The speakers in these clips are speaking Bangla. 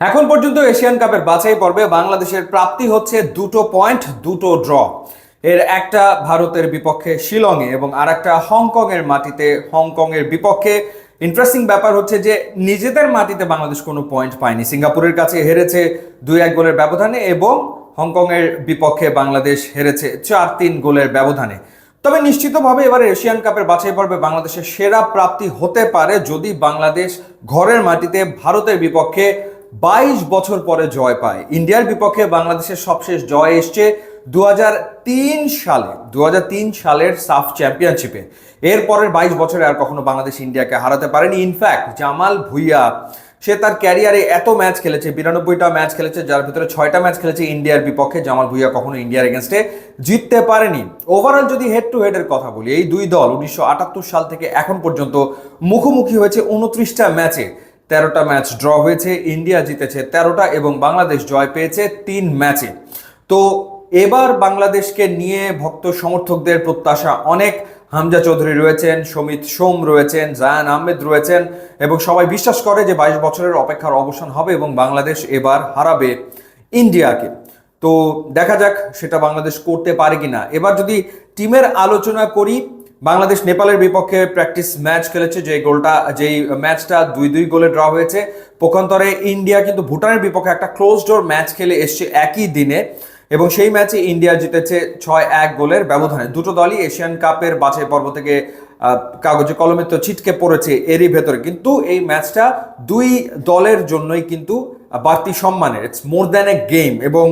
এখন পর্যন্ত এশিয়ান কাপের বাছাই পর্বে বাংলাদেশের প্রাপ্তি হচ্ছে 2টো পয়েন্ট, 2টো ড্র। এর একটা ভারতের বিপক্ষে শিলংয়ে এবং আর একটা হংকংয়ের মাটিতে হংকংয়ের বিপক্ষে। ইন্টারেস্টিং ব্যাপার হচ্ছে যে নিজেদের মাটিতে বাংলাদেশ কোনো পয়েন্ট পায়নি, সিঙ্গাপুরের কাছে হেরেছে 2-1 গোলের ব্যবধানে এবং হংকংয়ের বিপক্ষে বাংলাদেশ হেরেছে 4-3 গোলের ব্যবধানে। তবে নিশ্চিতভাবে এবারে এশিয়ান কাপের বাছাই পর্বে বাংলাদেশের সেরা প্রাপ্তি হতে পারে যদি বাংলাদেশ ঘরের মাটিতে ভারতের বিপক্ষে 22 বছর পরে জয় পায়। ইন্ডিয়ার বিপক্ষে বাংলাদেশের সবশেষ জয় এসছে 2003 সালে, 2003 সালের সাফ চ্যাম্পিয়নশিপে। এরপরের 22 বছরে আর কখনো বাংলাদেশ ইন্ডিয়াকে হারাতে পারেনি। ইনফ্যাক্ট জামাল ভুঁইয়া সে তার ক্যারিয়ারে এত ম্যাচ খেলেছে, 92টা ম্যাচ খেলেছে, যার ভিতরে 6টা ম্যাচ খেলেছে ইন্ডিয়ার বিপক্ষে। জামাল ভুঁইয়া কখনো ইন্ডিয়ার এগেনস্টে জিততে পারেনি। ওভারঅল যদি হেড টু হেডের কথা বলি, এই দুই দল 1978 সাল থেকে এখন পর্যন্ত মুখোমুখি হয়েছে 29টা ম্যাচে। 13টা ম্যাচ ড্র হয়েছে, ইন্ডিয়া জিতেছে 13টা এবং বাংলাদেশ জয় পেয়েছে 3 ম্যাচে। তো এবার বাংলাদেশকে নিয়ে ভক্ত সমর্থকদের প্রত্যাশা অনেক। হামজা চৌধুরী রয়েছেন, সমিত সোম রয়েছেন, জায়ান আহমেদ রয়েছেন এবং সবাই বিশ্বাস করে যে 22 বছরের অপেক্ষার অবসান হবে এবং বাংলাদেশ এবার হারাবে ইন্ডিয়াকে। তো দেখা যাক সেটা বাংলাদেশ করতে পারে কিনা। এবার যদি টিমের আলোচনা করি, বাংলাদেশ নেপালের বিপক্ষে প্র্যাকটিস ম্যাচ খেলেছে, যেই ম্যাচটা 2-2 গোলে ড্র হয়েছে। পক্ষান্তরে ইন্ডিয়া কিন্তু ভুটানের বিপক্ষে একটা ক্লোজ ডোর ম্যাচ খেলে এসছে একই দিনে এবং সেই ম্যাচে ইন্ডিয়া জিতেছে 6-1 গোলের ব্যবধানে। দুটো দলই এশিয়ান কাপের বাছাই পর্ব থেকে কাগজে কলমে তো ছিটকে পড়েছে এরই ভেতরে, কিন্তু এই ম্যাচটা দুই দলের জন্যই কিন্তু বাড়তি সম্মানের। It's more than a game এবং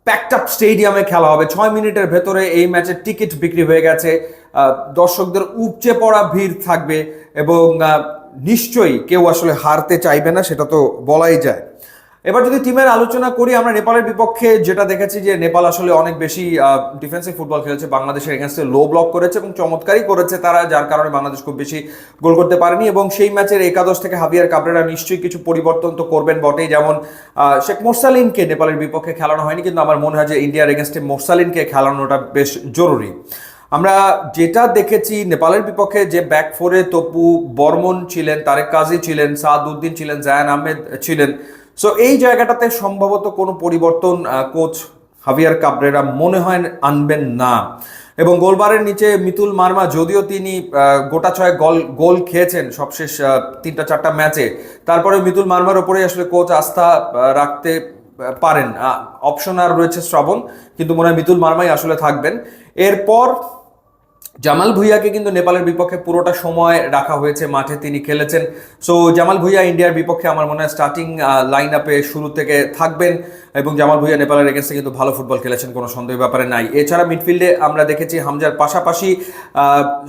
প্যাকড আপ স্টেডিয়ামে খেলা হবে। 6 মিনিটের ভেতরে এই ম্যাচের টিকিট বিক্রি হয়ে গেছে। দর্শকদের উপচে পড়া ভিড় থাকবে এবং নিশ্চয়ই কেউ আসলে হারতে চাইবে না, সেটা তো বলাই যায়। এবার যদি টিমের আলোচনা করি, আমরা নেপালের বিপক্ষে যেটা দেখেছি যে নেপাল আসলে অনেক বেশি ডিফেন্সিভ ফুটবল খেলেছে, বাংলাদেশের এগেনস্টে লো ব্লক করেছে এবং চমৎকারই করেছে তারা, যার কারণে বাংলাদেশ খুব বেশি গোল করতে পারেনি। এবং সেই ম্যাচের একাদশ থেকে হাভিয়ার কাবরেরা নিশ্চয়ই কিছু পরিবর্তন তো করবেন বটেই, যেমন শেখ মোরসালিনকে নেপালের বিপক্ষে খেলানো হয়নি, কিন্তু আমার মনে হয় যে ইন্ডিয়ার এগেনস্টে মোরসালিনকে খেলানোটা বেশ জরুরি। আমরা যেটা দেখেছি নেপালের বিপক্ষে যে ব্যাক ফোরে তপু বর্মন ছিলেন, তারেক কাজী ছিলেন, সাদ উদ্দিন ছিলেন, জায়ান আহমেদ ছিলেন। সো এই জায়গাটাতে সম্ভবত কোনো পরিবর্তন কোচ হাভিয়ার কাবরেরা মনে হয় আনবেন না। এবং গোলবারের নিচে মিতুল মার্মা, যদিও তিনি গোটা 6 গোল খেয়েছেন সবশেষ 3-4টা ম্যাচে, তারপরে মিতুল মার্মার ওপরেই আসলে কোচ আস্থা রাখতে পারেন। অপশন আর রয়েছে শ্রাবণ, কিন্তু মনে হয় মিতুল মার্মাই আসলে থাকবেন। এরপর জামাল ভুঁইয়াকে কিন্তু নেপালের বিপক্ষে পুরোটা সময় রাখা হয়েছে মাঠে, তিনি খেলেছেন। সো জামাল ভুঁইয়া ইন্ডিয়ার বিপক্ষে আমার মনে হয় স্টার্টিং লাইন আপে শুরু থেকে থাকবেন এবং জামাল ভুঁইয়া নেপালের এগেন্সে কিন্তু ভালো ফুটবল খেলেছেন, কোনো সন্দেহ ব্যাপারে নাই। এছাড়া মিডফিল্ডে আমরা দেখেছি হামজার পাশাপাশি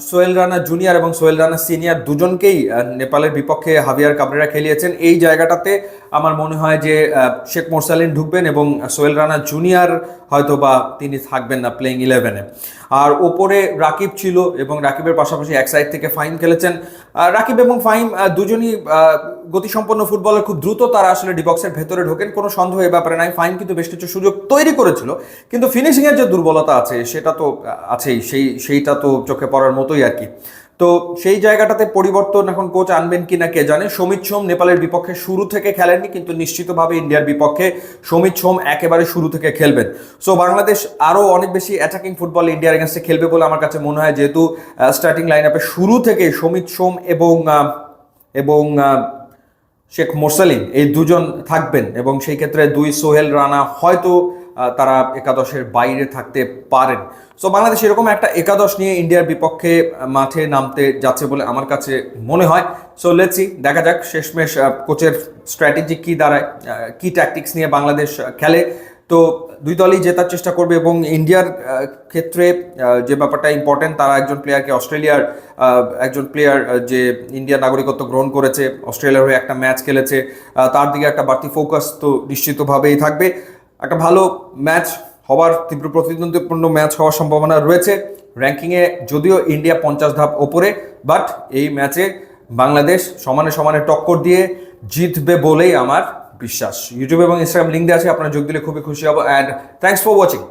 সোহেল রানা জুনিয়র এবং সোহেল রানা সিনিয়র দুজনকেই নেপালের বিপক্ষে হাভিয়ার কাবরেরা খেলিয়েছেন। এই জায়গাটাতে আমার মনে হয় যে শেখ মোরসালিন ঢুকবেন এবং সোহেল রানা জুনিয়র হয়তো বা তিনি থাকবেন না প্লেইং 11-এ। আর ওপরে রাকিব ছিল এবং রাকিবের পাশাপাশি এক সাইড থেকে ফাহিম খেলেছেন। রাকিব এবং ফাহিম দুজনই গতিসম্পন্ন ফুটবলার, খুব দ্রুত তারা আসলে ডিবক্সের ভেতরে ঢোকেন, কোনো সন্দেহ এ ব্যাপারে নাই। ফাহিম কিন্তু বেশ কিছু সুযোগ তৈরি করেছিল, কিন্তু ফিনিশিংয়ের যে দুর্বলতা আছে সেটা তো আছেই, সেইটা তো চোখে পড়ার মতোই আর কি। তো সেই জায়গাটাতে পরিবর্তন এখন কোচ আনবেন কিনা কে জানে। সমিত সোম নেপালের বিপক্ষে শুরু থেকে খেলেননি, কিন্তু নিশ্চিতভাবে ইন্ডিয়ার বিপক্ষে সমিত সোম একেবারে শুরু থেকে খেলবেন। সো বাংলাদেশ আরও অনেক বেশি অ্যাটাকিং ফুটবল ইন্ডিয়ার এগেন্সে খেলবে বলে আমার কাছে মনে হয়, যেহেতু স্টার্টিং লাইন আপে শুরু থেকে সমিত সোম এবং শেখ মোরসালিন এই দুজন থাকবেন এবং সেই ক্ষেত্রে সোহেল রানা হয়তো তারা একাদশের বাইরে থাকতে পারেন। সো বাংলাদেশ এরকম একটা একাদশ নিয়ে ইন্ডিয়ার বিপক্ষে মাঠে নামতে যাচ্ছে বলে আমার কাছে মনে হয়। সো লেটস সি, দেখা যাক শেষমেশ কোচের স্ট্র্যাটেজি কি দাঁড়ায়, কি ট্যাকটিক্স নিয়ে বাংলাদেশ খেলে। তো দুই দলই জেতার চেষ্টা করবে এবং ইন্ডিয়ার ক্ষেত্রে যে ব্যাপারটা ইম্পর্টেন্ট, তারা একজন প্লেয়ার যে ইন্ডিয়ার নাগরিকত্ব গ্রহণ করেছে, অস্ট্রেলিয়ার হয়ে একটা ম্যাচ খেলেছে, তার দিকে একটা বাড়তি ফোকাস তো নিশ্চিতভাবেই থাকবে। একটা ভালো ম্যাচ হওয়ার, তীব্র প্রতিদ্বন্দ্বিপূর্ণ ম্যাচ হওয়ার সম্ভাবনা রয়েছে। র্যাঙ্কিংয়ে যদিও ইন্ডিয়া 50 ধাপ ওপরে, বাট এই ম্যাচে বাংলাদেশ সমানে সমানে টক্কর দিয়ে জিতবে বলেই আমার বিশ্বাস। ইউটিউব এবং ইনস্টাগ্রাম লিঙ্ক দেওয়া আছে, আপনারা যোগ দিলে খুবই খুশি হব। And thanks for watching.